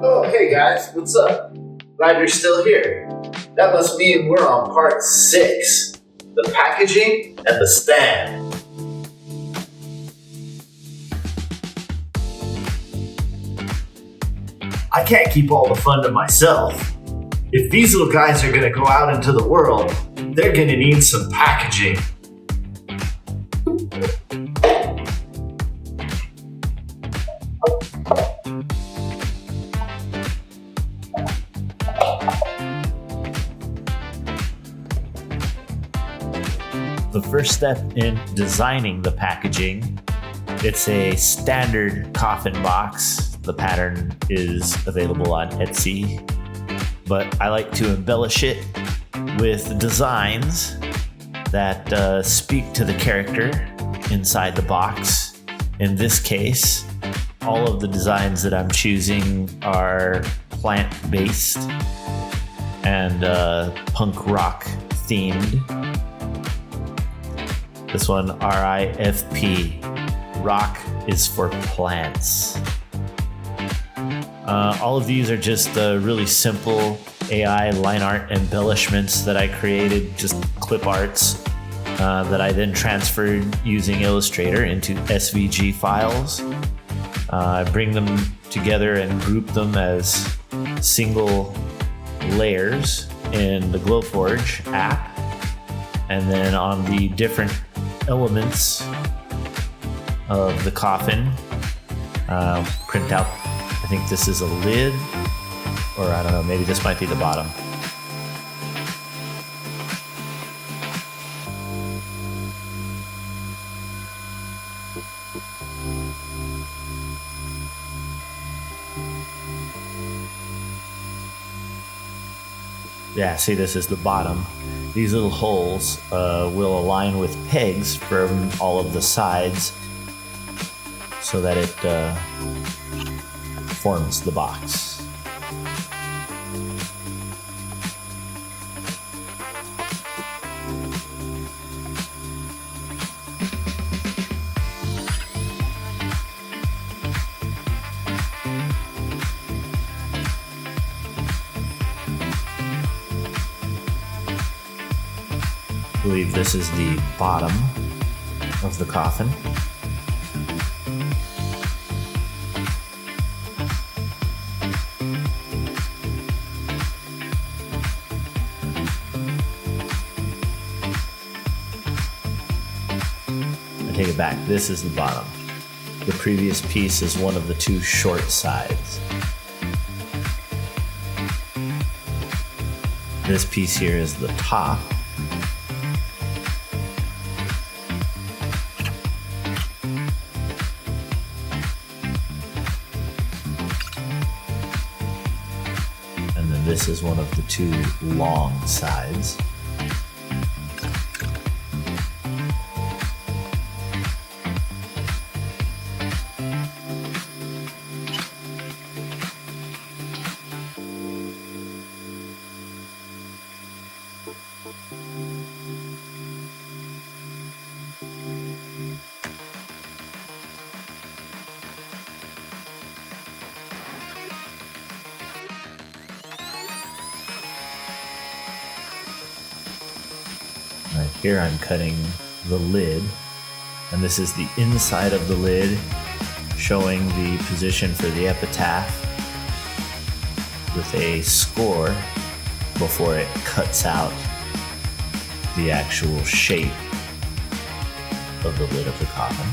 Oh, hey guys, what's up? Glad you're still here. That must mean we're on part 6, the packaging and the stand. I can't keep all the fun to myself. If these little guys are gonna go out into the world, they're gonna need some packaging. The first step in designing the packaging, it's a standard coffin box. The pattern is available on Etsy, but I like to embellish it with designs that speak to the character inside the box. In this case, all of the designs that I'm choosing are plant-based and punk rock themed. This one, RIFP, rock is for plants. All of these are just really simple AI line art embellishments that I created, just clip arts that I then transferred using Illustrator into SVG files. I bring them together and group them as single layers in the Glowforge app. And then on the different elements of the coffin, print out, I think this is a lid, or I don't know, maybe this might be the bottom. Yeah, see, this is the bottom. These little holes will align with pegs from all of the sides so that it forms the box. I believe this is the bottom of the coffin. I take it back. This is the bottom. The previous piece is one of the two short sides. This piece here is the top. This is one of the two long sides. Right here I'm cutting the lid, and this is the inside of the lid showing the position for the epitaph with a score before it cuts out the actual shape of the lid of the coffin.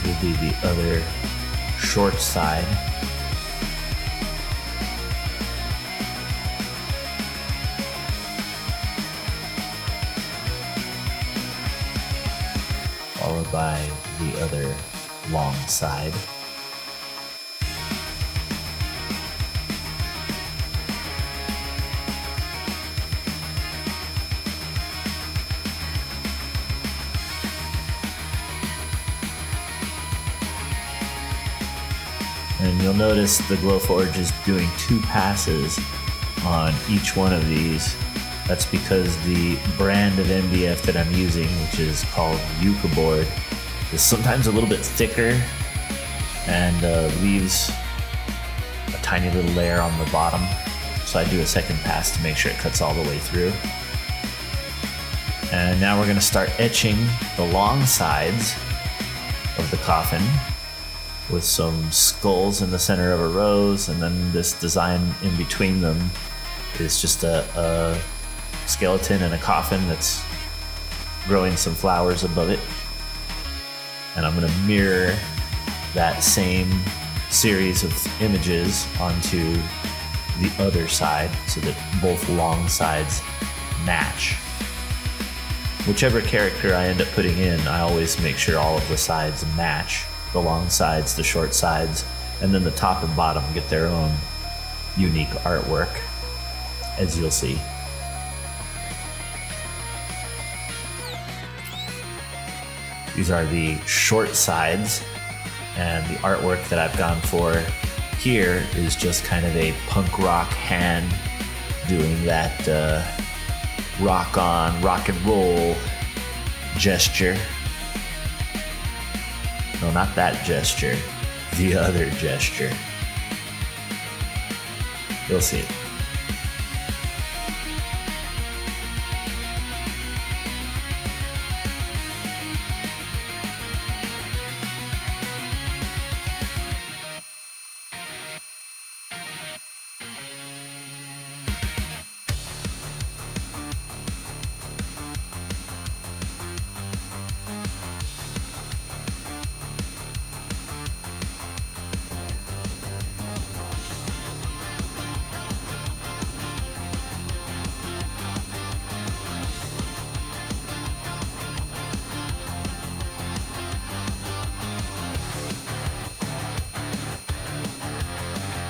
Will be the other short side. Followed by the other long side. And you'll notice the Glowforge is doing 2 passes on each one of these. That's because the brand of MDF that I'm using, which is called Yucca board, is sometimes a little bit thicker and leaves a tiny little layer on the bottom. So I do a second pass to make sure it cuts all the way through. And now we're going to start etching the long sides of the coffin with some skulls in the center of a rose, and then this design in between them is just a skeleton and a coffin that's growing some flowers above it. And I'm going to mirror that same series of images onto the other side so that both long sides match. Whichever character I end up putting in, I always make sure all of the sides match. The long sides, the short sides, and then the top and bottom get their own unique artwork, as you'll see. These are the short sides, and the artwork that I've gone for here is just kind of a punk rock hand doing that rock on, rock and roll gesture. No, not that gesture. The other gesture. You'll see.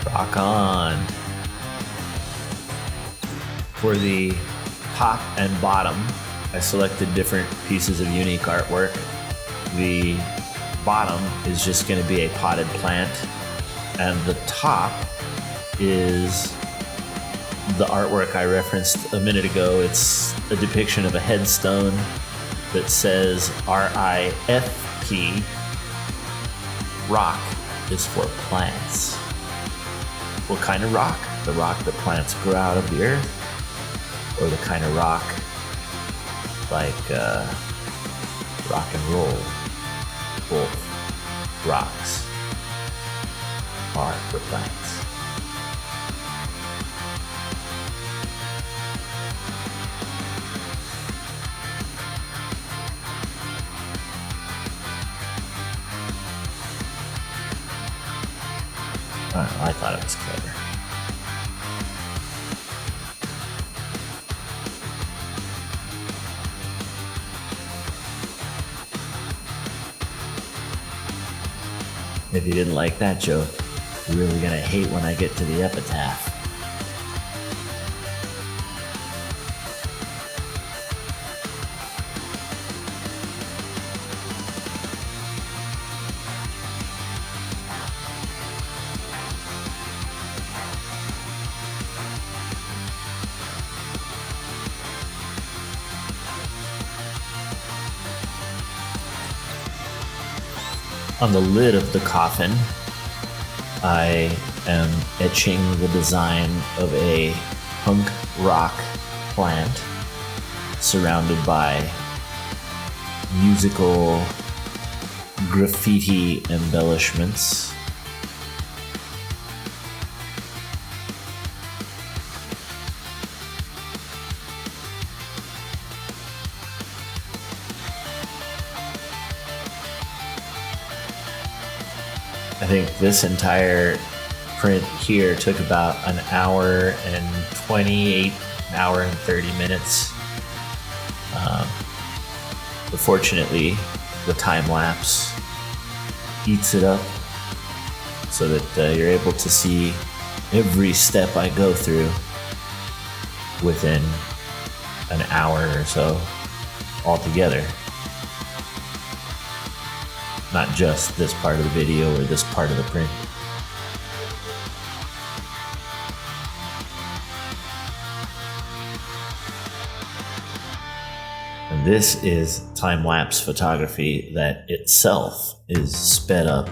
Rock on. For the top and bottom, I selected different pieces of unique artwork. The bottom is just going to be a potted plant, and the top is the artwork I referenced a minute ago. It's a depiction of a headstone that says RIFP. Rock is for plants. What kind of rock? The rock that plants grow out of the earth? Or the kind of rock like rock and roll? Both rocks are for plants. I thought it was clever. If you didn't like that joke, you're really gonna hate when I get to the epitaph. On the lid of the coffin, I am etching the design of a punk rock plant surrounded by musical graffiti embellishments. I think this entire print here took about an hour and 28, an hour and 30 minutes. But fortunately, the time lapse eats it up so that you're able to see every step I go through within an hour or so altogether. Not just this part of the video or this part of the print. And this is time-lapse photography that itself is sped up.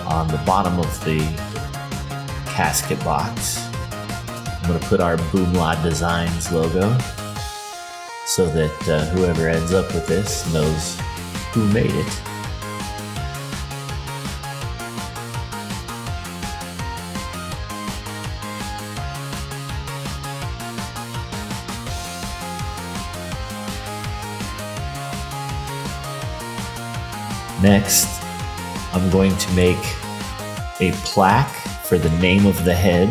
On the bottom of the casket box, I'm going to put our Boomla Designs logo so that whoever ends up with this knows who made it. Next, I'm going to make a plaque for the name of the head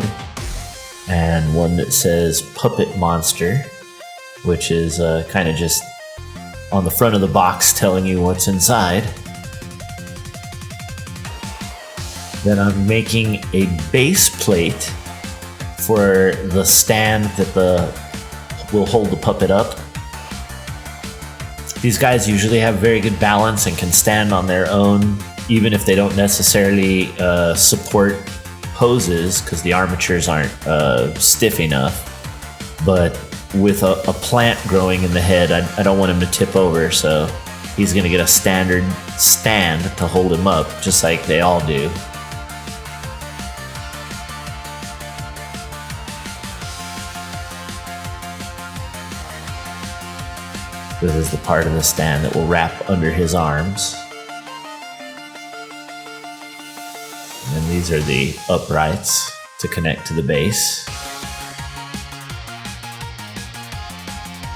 and one that says Puppet Monster, which is kind of just on the front of the box telling you what's inside. Then I'm making a base plate for the stand that will hold the puppet up. These guys usually have very good balance and can stand on their own, even if they don't necessarily support poses because the armatures aren't stiff enough. But with a plant growing in the head, I don't want him to tip over, so he's going to get a standard stand to hold him up, just like they all do. This is the part of the stand that will wrap under his arms. And then these are the uprights to connect to the base.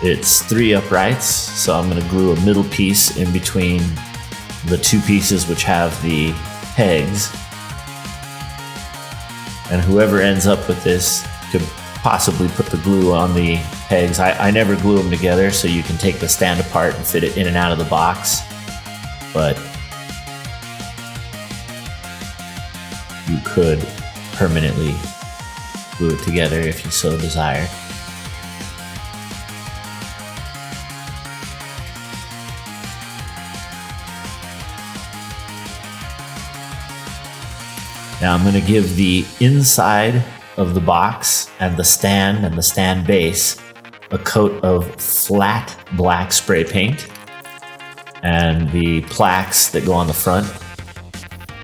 It's 3 uprights, so I'm going to glue a middle piece in between the 2 pieces which have the pegs. And whoever ends up with this could possibly put the glue on the pegs. I never glue them together, so you can take the stand apart and fit it in and out of the box. But you could permanently glue it together if you so desire. Now I'm going to give the inside of the box and the stand base a coat of flat black spray paint, and the plaques that go on the front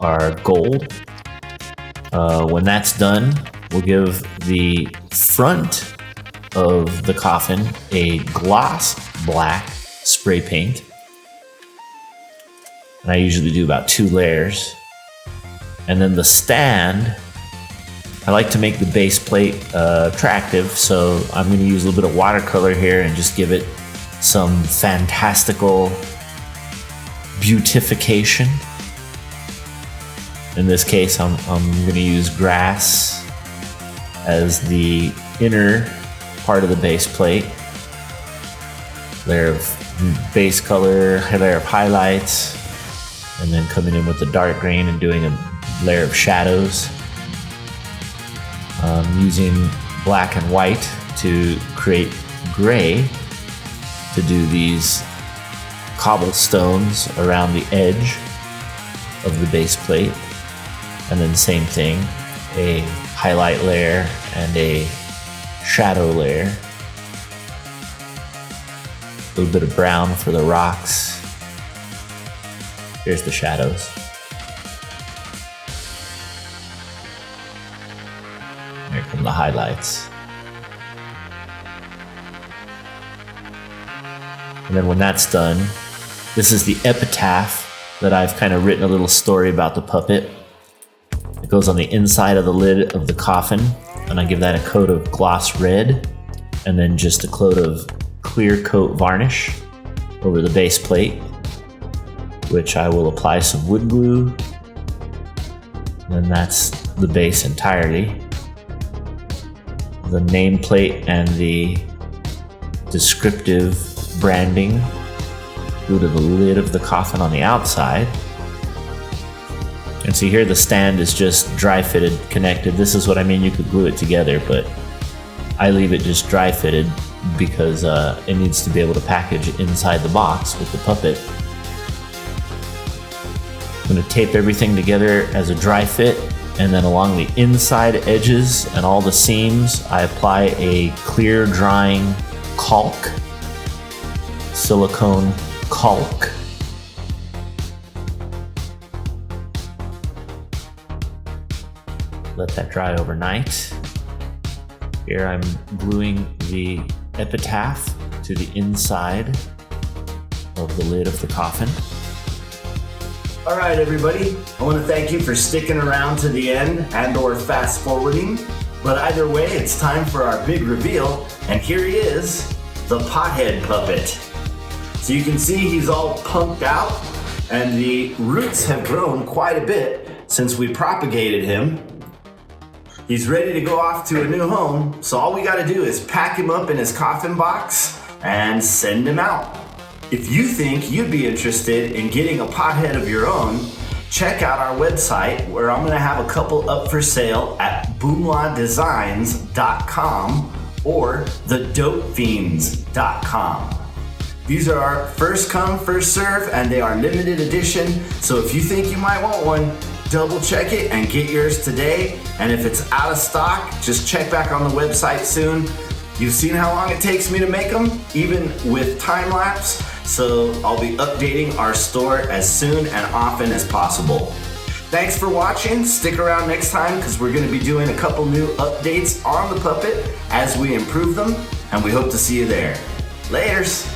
are gold. When that's done, we'll give the front of the coffin a gloss black spray paint, and I usually do about 2 layers. And then the stand, I like to make the base plate attractive, so I'm going to use a little bit of watercolor here and just give it some fantastical beautification. In this case, I'm going to use grass as the inner part of the base plate. Layer of base color, layer of highlights, and then coming in with the dark green and doing a layer of shadows. Using black and white to create gray to do these cobblestones around the edge of the base plate. And then same thing, a highlight layer and a shadow layer. A little bit of brown for the rocks. Here's the shadows. Here come the highlights. And then when that's done, this is the epitaph that I've kind of written a little story about the puppet. It goes on the inside of the lid of the coffin, and I give that a coat of gloss red. and then just a coat of clear coat varnish over the base plate, which I will apply some wood glue. Then that's the base entirely. The nameplate and the descriptive branding glue to the lid of the coffin on the outside. And see here, the stand is just dry fitted, connected. This is what I mean, you could glue it together, but I leave it just dry fitted because it needs to be able to package inside the box with the puppet. I'm going to tape everything together as a dry fit, and then along the inside edges and all the seams, I apply a clear drying caulk, silicone caulk. Let that dry overnight. Here I'm gluing the epitaph to the inside of the lid of the coffin. All right, everybody, I want to thank you for sticking around to the end and or fast forwarding. But either way, it's time for our big reveal. And here he is, the pothead puppet. So you can see he's all punked out, and the roots have grown quite a bit since we propagated him. He's ready to go off to a new home, so all we gotta do is pack him up in his coffin box and send him out. If you think you'd be interested in getting a pothead of your own, check out our website where I'm gonna have a couple up for sale at boomladesigns.com or thedopefiends.com. These are our first come, first serve, and they are limited edition, so if you think you might want one, double check it and get yours today. And if it's out of stock, just check back on the website soon. You've seen how long it takes me to make them, even with time-lapse. So I'll be updating our store as soon and often as possible. Thanks for watching. Stick around next time because we're going to be doing a couple new updates on the puppet as we improve them, and we hope to see you there. Laters.